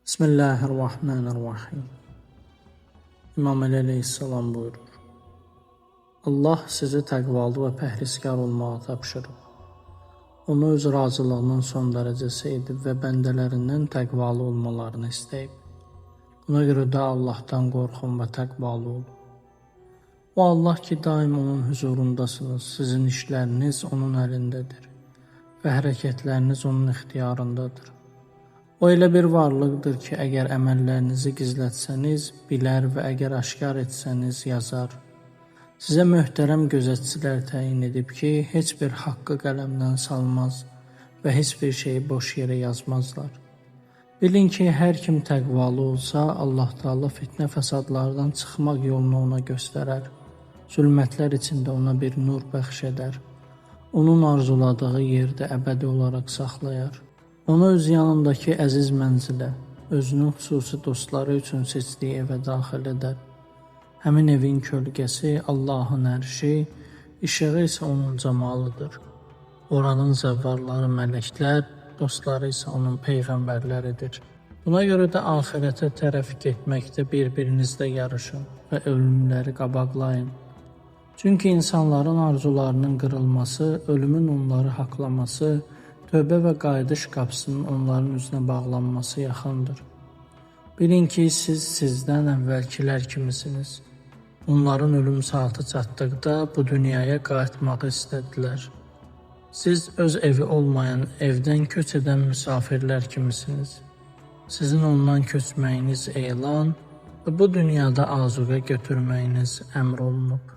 Bismillahirrahmanirrahim. İmam Əli əleyhissalam buyurur: Allah sizi təqvalı və pəhrizkar olmağı tapşırıb. Onu öz razılığının son dərəcəsi edib və bəndələrindən təqvalı olmalarını istəyib. Buna görə də Allahdan qorxun və təqvalı olun. O Allah ki, daim onun huzurundasınız, sizin işləriniz onun əlindədir və hərəkətləriniz onun ixtiyarındadır. O elə bir varlıqdır ki, əgər əməllərinizi gizlətsəniz, bilər və əgər aşkar etsəniz, yazar. Sizə möhtərəm gözətçilər təyin edib ki, heç bir haqqı qələmdən salmaz və heç bir şeyi boş yerə yazmazlar. Bilin ki, hər kim təqvalı olsa, Allah Taala fitnə fəsadlardan çıxmaq yolunu ona göstərər. Zülmətlər içində ona bir nur bəxş edər. Onun arzuladığı yerdə əbədi olaraq saxlayar. Onu öz yanındakı əziz mənzilə, özünün xüsusi dostları üçün seçdiyi evə daxil edər. Həmin evin kölgəsi Allahın ərşi, işığı isə onun cəmalıdır. Oranın zəvvarları mələklər, dostları isə onun peyğəmbərləridir. Buna görə də axirətə tərəf getməkdə bir-birinizlə yarışın və ölümləri qabaqlayın. Çünki insanların arzularının qırılması, ölümün onları haqlaması, tövbə və qayıdış qapısının onların üzünə bağlanması yaxındır. Bilin ki, siz sizdən əvvəlkilər kimisiniz. Onların ölüm saatı çatdıqda bu dünyaya qayıtmağı istədilər. Siz öz evi olmayan, evdən köç edən müsafirlər kimisiniz. Sizin ondan köçməyiniz elan və bu dünyada azuqə götürməyiniz əmr olunub.